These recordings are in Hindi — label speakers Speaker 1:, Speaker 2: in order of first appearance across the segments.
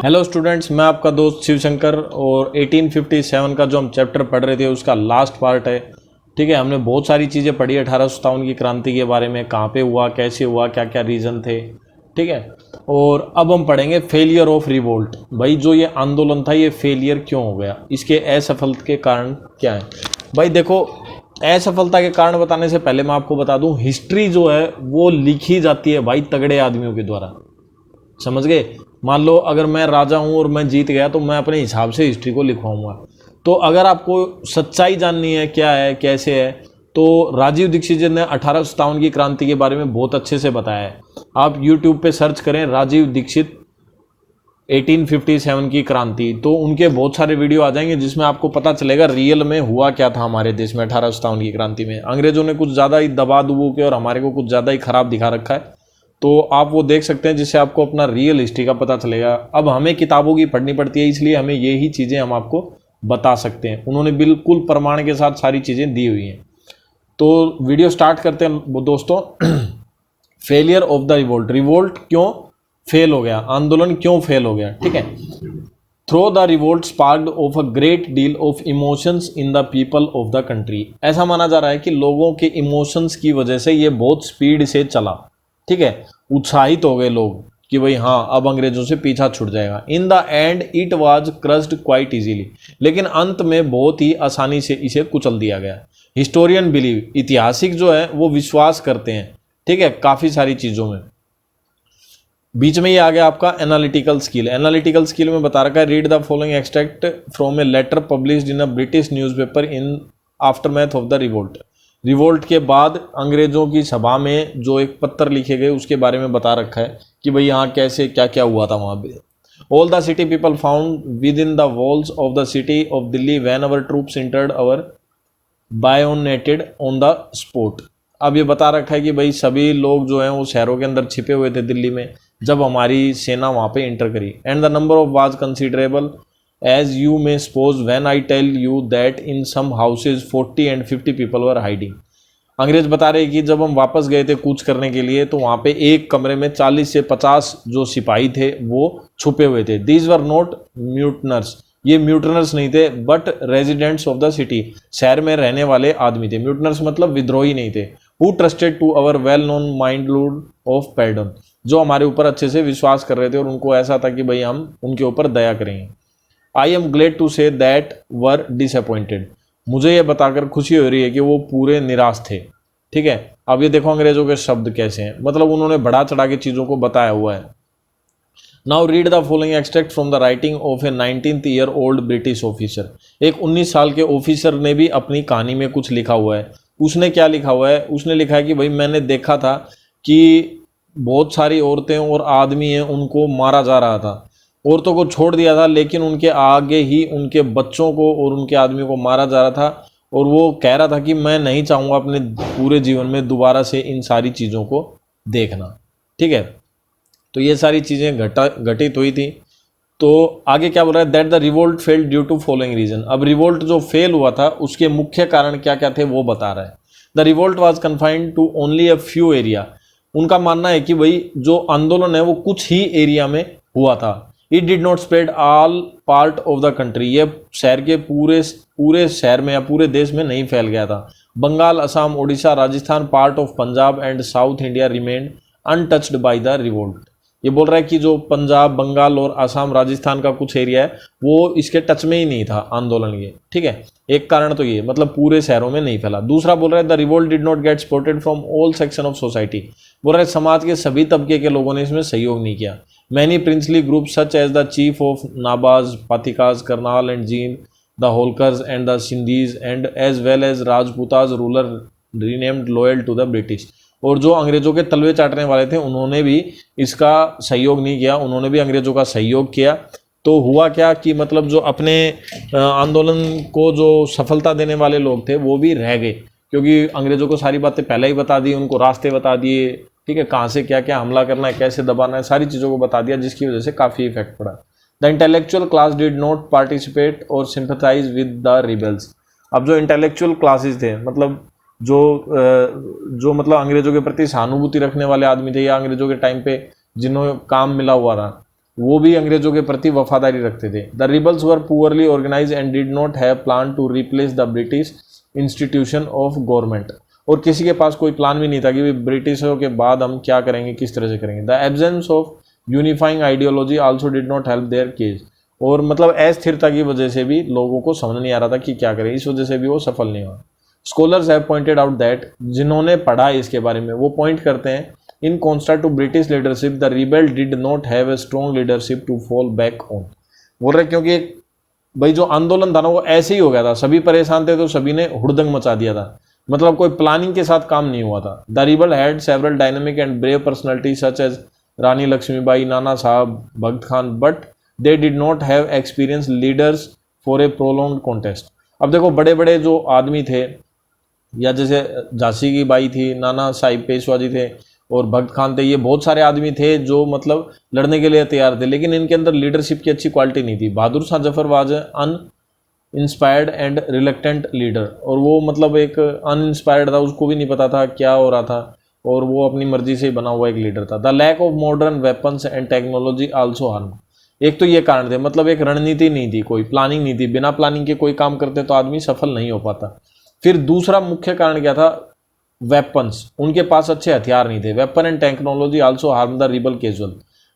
Speaker 1: हेलो स्टूडेंट्स, मैं आपका दोस्त शिव शंकर और 1857 का जो हम चैप्टर पढ़ रहे थे उसका लास्ट पार्ट है। ठीक है, हमने बहुत सारी चीज़ें पढ़ी 1857 की क्रांति के बारे में, कहाँ पे हुआ, कैसे हुआ, क्या क्या रीज़न थे। ठीक है, और अब हम पढ़ेंगे फेलियर ऑफ रिवोल्ट। भाई जो ये आंदोलन था ये फेलियर क्यों हो गया, इसके असफलता के कारण क्या है। भाई देखो, असफलता के कारण बताने से पहले मैं आपको बता दूं, हिस्ट्री जो है वो लिखी जाती है भाई तगड़े आदमियों के द्वारा। समझ गए। मान लो अगर मैं राजा हूं और मैं जीत गया तो मैं अपने हिसाब से हिस्ट्री को लिखवाऊंगा। तो अगर आपको सच्चाई जाननी है क्या है कैसे है, तो राजीव दीक्षित जी ने 1857 की क्रांति के बारे में बहुत अच्छे से बताया है। आप YouTube पे सर्च करें राजीव दीक्षित 1857 की क्रांति, तो उनके बहुत सारे वीडियो आ जाएंगे जिसमें आपको पता चलेगा रियल में हुआ क्या था हमारे देश में 1857 की क्रांति में। अंग्रेजों ने कुछ ज़्यादा ही दबा दुबू के और हमारे को कुछ ज़्यादा ही खराब दिखा रखा है, तो आप वो देख सकते हैं जिससे आपको अपना रियल हिस्ट्री का पता चलेगा। अब हमें किताबों की पढ़नी पड़ती है, इसलिए हमें यही चीज़ें हम आपको बता सकते हैं। उन्होंने बिल्कुल प्रमाण के साथ सारी चीज़ें दी हुई हैं। तो वीडियो स्टार्ट करते हैं दोस्तों। Failure of the revolt, revolt क्यों फेल हो गया, आंदोलन क्यों फेल हो गया। ठीक है, through the revolt sparked off a great deal of emotions in the people of the country. ऐसा माना जा रहा है कि लोगों के इमोशंस की वजह से ये बहुत स्पीड से चला। ठीक है, उत्साहित हो गए लोग कि भाई हाँ अब अंग्रेजों से पीछा छूट जाएगा। In the end it was crossed quite easily, लेकिन अंत में बहुत ही आसानी से इसे कुचल दिया गया। हिस्टोरियन बिलीव, इतिहासिक जो है वो विश्वास करते हैं। ठीक है, काफ़ी सारी चीज़ों में। बीच में ये आ गया आपका एनालिटिकल स्किल। एनालिटिकल स्किल में बता रखा है, read the following extract from a letter published in a British newspaper in aftermath of the revolt. Revolt के बाद अंग्रेजों की सभा में जो एक पत्र लिखे गए उसके बारे में बता रखा है कि भाई यहाँ कैसे क्या क्या हुआ था वहाँ पे। All the city people found with in the walls of the city of Delhi when our troops entered our bayoneted on the spot. अब ये बता रखा है कि भाई सभी लोग जो हैं वो शहरों के अंदर छिपे हुए थे दिल्ली में जब हमारी सेना वहाँ पे इंटर करी। And the number of was considerable as you may suppose when I tell you that in some houses 40 and 50 people were hiding। अंग्रेज बता रहे कि जब हम वापस गए थे कूच करने के लिए तो वहाँ पे एक कमरे में 40 से 50 जो सिपाही थे वो छुपे हुए थे। These were not mutineers, ये म्यूटनर्स नहीं थे, but residents of the city, शहर में रहने वाले आदमी थे। म्यूटनर्स मतलब विद्रोही नहीं थे। Who trusted to our well known mindlord of pardon, जो हमारे ऊपर अच्छे से विश्वास कर रहे थे और उनको ऐसा था कि भाई हम उनके ऊपर दया करेंगे। I am glad to say that were disappointed, मुझे ये बताकर खुशी हो रही है कि वो पूरे निराश थे। ठीक है, अब ये देखो अंग्रेजों के शब्द कैसे हैं, मतलब उन्होंने बढ़ा चढ़ा के चीज़ों को बताया हुआ है। Now read the following extract from the writing of A 19th year old British officer. एक 19 साल के ऑफिसर ने भी अपनी कहानी में कुछ लिखा हुआ है। उसने क्या लिखा हुआ है, उसने लिखा है कि भाई मैंने देखा था कि बहुत सारी औरतें और आदमी हैं उनको मारा जा रहा था, औरतों को छोड़ दिया था लेकिन उनके आगे ही उनके बच्चों को और उनके आदमियों को मारा जा रहा था। और वो कह रहा था कि मैं नहीं चाहूँगा अपने पूरे जीवन में दोबारा से इन सारी चीज़ों को देखना। ठीक है, तो ये सारी चीज़ें घटित हुई थी। तो आगे क्या बोल रहा है, that the revolt failed due to following reason. अब रिवोल्ट जो फेल हुआ था उसके मुख्य कारण क्या क्या थे वो बता रहा है। The revolt was confined to only a few area. उनका मानना है कि भाई जो आंदोलन है वो कुछ ही एरिया में हुआ था। It did not spread all part of the country, ये शहर के पूरे शहर में या पूरे देश में नहीं फैल गया था। Bengal, Assam, Odisha, Rajasthan, part of Punjab and south India remained untouched by the revolt. ये बोल रहा है कि जो पंजाब, बंगाल और असम, राजस्थान का कुछ एरिया है वो इसके टच में ही नहीं था आंदोलन के। ठीक है, एक कारण तो ये, मतलब पूरे शहरों में नहीं फैला। दूसरा बोल रहा है the revolt did not gate supported from all section of society. बोल रहा है समाज के सभी तबके के लोगों ने इसमें सहयोग नहीं किया। Many princely group such as the chief of Nabhas, Patialas, Karnal and Jind, the Holkars and the Scindias and as well as Rajputanas ruler remained loyal to the British. और जो अंग्रेजों के तलवे चाटने वाले थे उन्होंने भी इसका सहयोग नहीं किया, उन्होंने भी अंग्रेजों का सहयोग किया। तो हुआ क्या कि मतलब जो अपने आंदोलन को जो सफलता देने वाले लोग थे वो भी रह गए, क्योंकि अंग्रेजों को सारी बातें पहले ही बता दी, उनको रास्ते बता दिए। ठीक है, कहाँ से क्या क्या हमला करना है, कैसे दबाना है, सारी चीज़ों को बता दिया, जिसकी वजह से काफ़ी इफेक्ट पड़ा। The intellectual class did not participate और सिंपथाइज विद द रिबेल्स। अब जो इंटेलेक्चुअल क्लासेस थे, मतलब जो मतलब अंग्रेजों के प्रति सहानुभूति रखने वाले आदमी थे या अंग्रेजों के टाइम पे जिन्होंने काम मिला हुआ था, वो भी अंग्रेजों के प्रति वफादारी रखते थे। The rebels were poorly organise and did not have plan to replace the British institution of government, और किसी के पास कोई प्लान भी नहीं था कि ब्रिटिशों के बाद हम क्या करेंगे, किस तरह से करेंगे। The absence of unifying ideology also did not help there case, और मतलब अस्थिरता की वजह से भी लोगों को समझ नहीं आ रहा था कि क्या करें, इस वजह से भी वो सफल नहीं हुआ। Scholars have pointed out that, जिन्होंने पढ़ा इसके बारे में वो पॉइंट करते हैं, in contrast to British leadership the rebel did not have a strong leadership to fall back on. बोल रहे क्योंकि भाई जो आंदोलन था ना वो ऐसे ही हो गया था, सभी परेशान थे तो सभी ने हुड़दंग मचा दिया था, मतलब कोई प्लानिंग के साथ काम नहीं हुआ था। The rebel had several dynamic and brave personality such as Rani Lakshmibai, Nana Sahab, Bhagat Khan, but they did not have experience leaders for a prolonged contest. अब देखो बड़े बड़े जो आदमी थे, या जैसे झांसी की बाई थी, नाना साहिब पेशवा जी थे और भगत खान थे, ये बहुत सारे आदमी थे जो मतलब लड़ने के लिए तैयार थे, लेकिन इनके अंदर लीडरशिप की अच्छी क्वालिटी नहीं थी। Bahadur Shah Zafar was uninspired and reluctant leader, और वो मतलब एक अनइंस्पायर्ड था, उसको भी नहीं पता था क्या हो रहा था, और वो अपनी मर्जी से ही बना हुआ एक लीडर था। The lack of modern weapons and technology also harm, एक तो ये कारण थे, मतलब एक रणनीति नहीं थी, कोई प्लानिंग नहीं थी, बिना प्लानिंग के कोई काम करते तो आदमी सफल नहीं हो पाता। फिर दूसरा मुख्य कारण क्या था, वेपन्स, उनके पास अच्छे हथियार नहीं थे। Weapon and technology also harm the rebel casual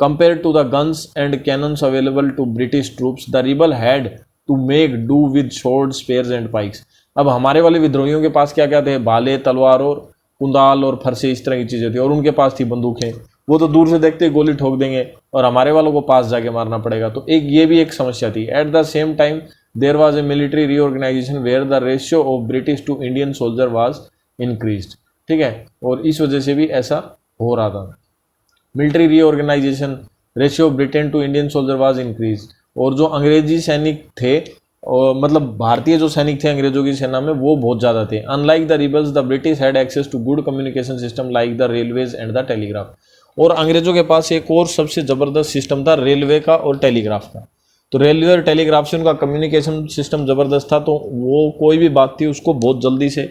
Speaker 1: compare to the guns and cannons available to British troops, the rebel had to make do with sword, spears and pikes. अब हमारे वाले विद्रोहियों के पास क्या क्या थे, भाले, तलवार और कुंदाल और फरसे, इस तरह की चीजें थी, और उनके पास थी बंदूकें, वो तो दूर से देखते ही गोली ठोक देंगे और हमारे वालों को पास जाके मारना पड़ेगा, तो एक ये भी एक समस्या थी। At the same time there was a military reorganisation where the ratio of British to Indian soldier was increased, ठीक है, और इस वजह से भी ऐसा हो रहा था। Military reorganisation, ratio of Britain to Indian soldier was increase, और जो अंग्रेजी सैनिक थे, और मतलब भारतीय जो सैनिक थे अंग्रेजों की सेना में, वो बहुत ज़्यादा थे। Unlike the rebels the British had access to good communication system like the railways and the telegraph, और अंग्रेजों के पास एक और सबसे ज़बरदस्त सिस्टम था रेलवे का और टेलीग्राफ का। तो रेलवे और टेलीग्राफ से उनका कम्युनिकेशन सिस्टम ज़बरदस्त था, तो वो कोई भी बात थी उसको बहुत जल्दी से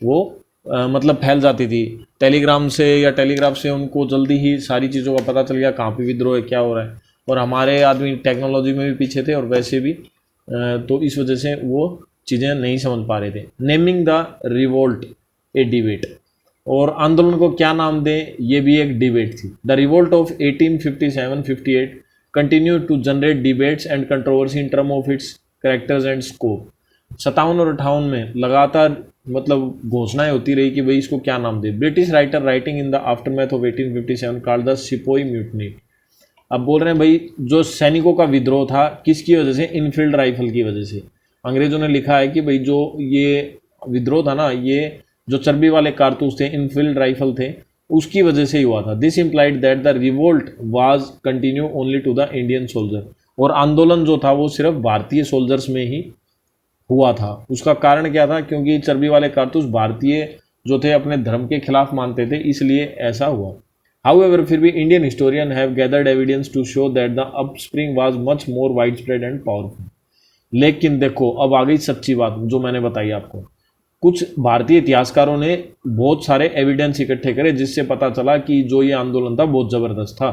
Speaker 1: वो मतलब फैल जाती थी। टेलीग्राम से या टेलीग्राफ से उनको जल्दी ही सारी चीज़ों का पता चल गया, कहाँ पे विद्रोह है, क्या हो रहा है, और हमारे आदमी टेक्नोलॉजी में भी पीछे थे और वैसे भी, तो इस वजह से वो चीज़ें नहीं समझ पा रहे थे। Naming the revolt A debate, और आंदोलन को क्या नाम दें ये भी एक डिबेट थी। The revolt of 1857-58 continue to generate debates and controversy in term of its characters and scope. 57 और 58 में लगातार मतलब घोषणाएं होती रही कि भाई इसको क्या नाम दे। British writer writing in the aftermath of 1857 called the sepoy mutiny. अब बोल रहे हैं भाई जो सैनिकों का विद्रोह था किसकी वजह से, इनफील्ड राइफल की वजह से। अंग्रेजों ने लिखा है कि भाई जो ये विद्रोह था ना, ये जो चर्बी वाले कारतूस थे, इनफील्ड राइफल थे, उसकी वजह से ही हुआ था। This implied that the revolt was continue only to the Indian soldier, और आंदोलन जो था वो सिर्फ भारतीय सोल्जर्स में ही हुआ था। उसका कारण क्या था, क्योंकि चर्बी वाले कारतूस भारतीय जो थे अपने धर्म के खिलाफ मानते थे, इसलिए ऐसा हुआ। हाउएवर फिर भी Indian historian have gathered evidence to show that the upspring was much more widespread and powerful. लेकिन देखो अब आ गई सच्ची बात जो मैंने बताई आपको। कुछ भारतीय इतिहासकारों ने बहुत सारे एविडेंस इकट्ठे करे जिससे पता चला कि जो ये आंदोलन था बहुत ज़बरदस्त था।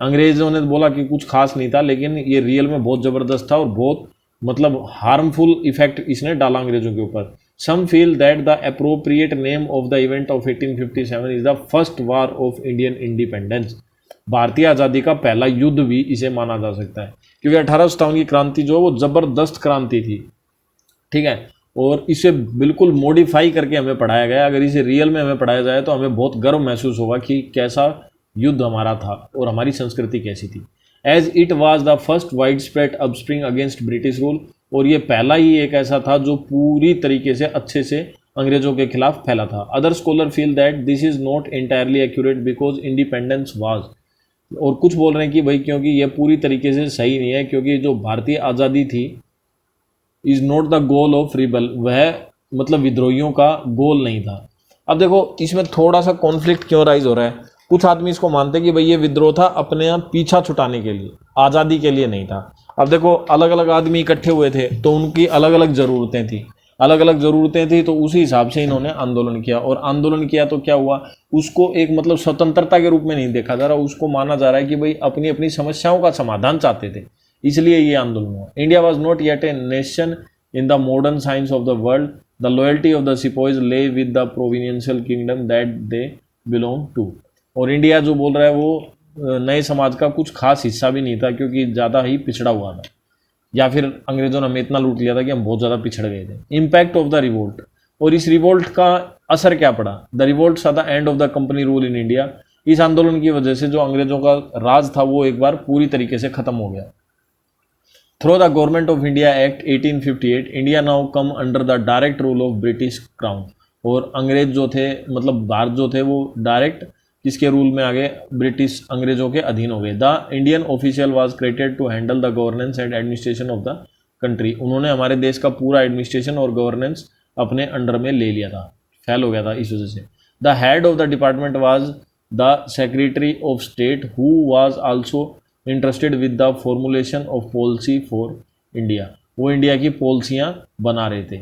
Speaker 1: अंग्रेजों ने बोला कि कुछ खास नहीं था, लेकिन ये रियल में बहुत ज़बरदस्त था और बहुत मतलब हार्मफुल इफेक्ट इसने डाला अंग्रेजों के ऊपर। Some feel that the appropriate name of the event of 1857 is the first war of Indian independence. भारतीय आज़ादी का पहला युद्ध भी इसे माना जा सकता है, क्योंकि 1857 की क्रांति जो है वो ज़बरदस्त क्रांति थी, ठीक है, और इसे बिल्कुल मॉडिफाई करके हमें पढ़ाया गया। अगर इसे रियल में हमें पढ़ाया जाए तो हमें बहुत गर्व महसूस होगा कि कैसा युद्ध हमारा था और हमारी संस्कृति कैसी थी। As it was the first widespread upspring against British rule, और ये पहला ही एक ऐसा था जो पूरी तरीके से अच्छे से अंग्रेजों के खिलाफ फैला था। Other scholar feel that this is not entirely accurate because independence was, और कुछ बोल रहे हैं कि भाई क्योंकि ये पूरी तरीके से सही नहीं है, क्योंकि जो भारतीय आज़ादी थी is not the goal of rebel, वह मतलब विद्रोहियों का गोल नहीं था। अब देखो इसमें थोड़ा सा कॉन्फ्लिक्ट क्यों राइज हो रहा है। कुछ आदमी इसको मानते हैं कि भाई ये विद्रोह था अपने यहाँ पीछा छुटाने के लिए, आज़ादी के लिए नहीं था। अब देखो अलग अलग आदमी इकट्ठे हुए थे तो उनकी अलग अलग ज़रूरतें थी। अलग अलग ज़रूरतें थी, तो उसी हिसाब से इन्होंने आंदोलन किया। और आंदोलन किया तो क्या हुआ, उसको एक मतलब स्वतंत्रता के रूप में नहीं देखा जा रहा, उसको माना जा रहा है कि भाई अपनी अपनी समस्याओं का समाधान चाहते थे, इसलिए ये आंदोलन हुआ। India was not yet a nation in the modern science of the world, the loyalty of the sepoys lay with the provincial kingdom that they belong to. और इंडिया जो बोल रहा है वो नए समाज का कुछ खास हिस्सा भी नहीं था, क्योंकि ज़्यादा ही पिछड़ा हुआ था, या फिर अंग्रेजों ने हमें इतना लूट लिया था कि हम बहुत ज़्यादा पिछड़ गए थे। इम्पैक्ट ऑफ द रिवोल्ट, और इस रिवोल्ट का असर क्या पड़ा। द रिवोल्ट सा the end of the company rule in India. इस आंदोलन की वजह से जो अंग्रेजों का राज था वो एक बार पूरी तरीके से खत्म हो गया। Through the government of India act 1858 India now come under the direct rule of British crown. और अंग्रेज जो थे, मतलब भारत जो थे, वो डायरेक्ट किसके रूल में आ गए, ब्रिटिश अंग्रेजों के अधीन हो गए। The Indian official was created to handle the governance and administration of the country. उन्होंने हमारे देश का पूरा एडमिनिस्ट्रेशन और गवर्नेंस अपने अंडर में ले लिया था, फेल हो गया था इस वजह से। The head of the department was the secretary of state who was also interested with the formulation of policy for India. वो इंडिया की पॉलिसियाँ बना रहे थे,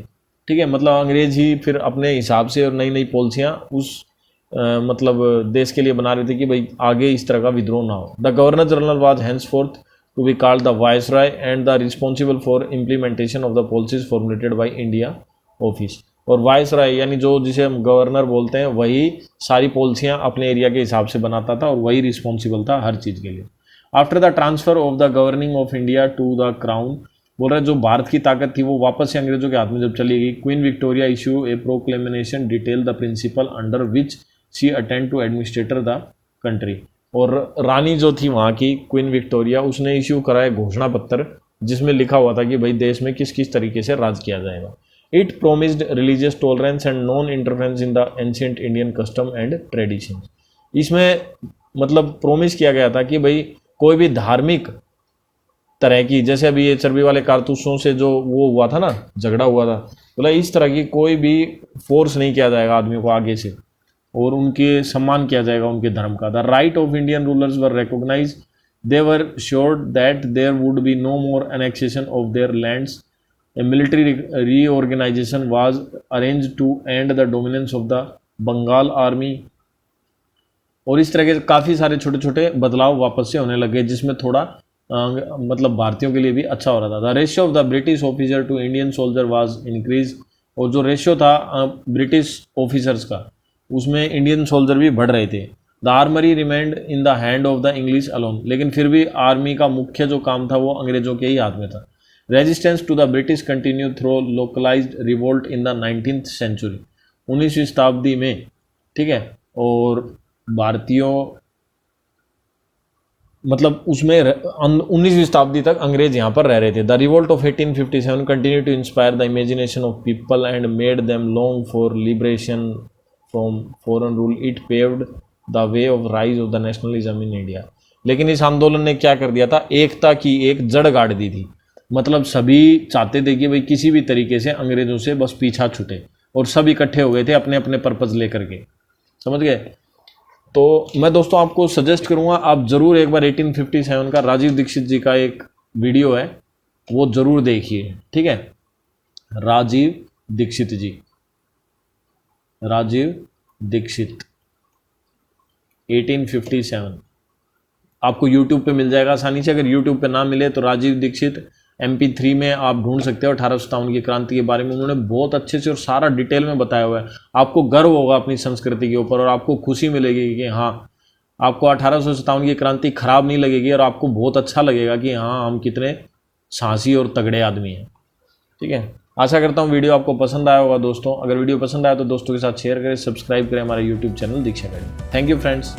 Speaker 1: ठीक है। मतलब अंग्रेज ही फिर अपने हिसाब से और नई नई पॉलिसियाँ उस मतलब देश के लिए बना रहे थे कि भाई आगे इस तरह का विद्रोह ना हो। The governor general was henceforth to be called the viceroy and the responsible for implementation of the policies formulated by India office. और वायसरॉय यानी जो जिसे हम गवर्नर बोलते हैं, वही सारी पॉलिसियाँ अपने एरिया के हिसाब से बनाता था और वही रिस्पॉन्सिबल था हर चीज़ के लिए। After the transfer of the governing of India to the crown, बोल रहे जो भारत की ताकत थी वो वापस से अंग्रेजों के हाथ में जब चली गई, Queen Victoria issue a proclamation detail the principle under which she attend to administrator the country. और रानी जो थी वहाँ की, क्वीन विक्टोरिया, उसने इश्यू कराया घोषणा पत्र जिसमें लिखा हुआ था कि भाई देश में किस किस तरीके से राज किया जाएगा। It promised religious tolerance and non interference in the ancient Indian custom and tradition. इसमें मतलब प्रोमिस किया गया था कि भाई कोई भी धार्मिक तरह की, जैसे अभी ये चर्बी वाले कारतूसों से जो वो हुआ था ना, झगड़ा हुआ था, बोला इस तरह की कोई भी फोर्स नहीं किया जाएगा आदमी को आगे से, और उनके सम्मान किया जाएगा उनके धर्म का। The right of Indian rulers were recognise, they were assured that there would be no more annexation of their lands. A military reorganisation was arrange to end the dominance of the Bengal army. और इस तरह के काफ़ी सारे छोटे छोटे बदलाव वापस से होने लगे, जिसमें थोड़ा मतलब भारतीयों के लिए भी अच्छा हो रहा था। The ratio of the British officer to Indian soldier was increase. और जो रेशियो था ब्रिटिश ऑफिसर्स का, उसमें इंडियन सोल्जर भी बढ़ रहे थे। The armoury remained in the hand of the English alone, लेकिन फिर भी आर्मी का मुख्य जो काम था वो अंग्रेजों के ही हाथ में था। Resistance to the British continue through localised revolt in the 19th century, 19वीं शताब्दी में, ठीक है। और भारतीयों मतलब उसमें 19वीं शताब्दी तक अंग्रेज यहाँ पर रह रहे थे। The revolt of 1857 continue to inspire the imagination of people and made them long for liberation from foreign rule. It paved the way of rise of the nationalism in India. लेकिन इस आंदोलन ने क्या कर दिया था, एकता की एक जड़ गाड़ दी थी। मतलब सभी चाहते थे कि भाई किसी भी तरीके से अंग्रेजों से बस पीछा छूटे, और सब इकट्ठे हो गए थे अपने अपने पर्पज लेकर के, समझ गए। तो मैं दोस्तों आपको सजेस्ट करूंगा, आप ज़रूर एक बार 1857 का राजीव दीक्षित जी का एक वीडियो है वो ज़रूर देखिए, ठीक है। राजीव दीक्षित जी, राजीव दीक्षित 1857 आपको YouTube पे मिल जाएगा आसानी से। अगर YouTube पे ना मिले तो राजीव दीक्षित MP3 में आप ढूंढ सकते हो। 1857 की क्रांति के बारे में उन्होंने बहुत अच्छे से और सारा डिटेल में बताया हुआ है। आपको गर्व होगा अपनी संस्कृति के ऊपर, और आपको खुशी मिलेगी कि हाँ, आपको 1857 की क्रांति खराब नहीं लगेगी, और आपको बहुत अच्छा लगेगा कि हाँ, हम कितने साहसी और तगड़े आदमी हैं, ठीक है। आशा करता हूँ वीडियो आपको पसंद आया होगा दोस्तों। अगर वीडियो पसंद आया तो दोस्तों के साथ शेयर करें, सब्सक्राइब करें हमारे YouTube channel Diksha academy. Thank you friends.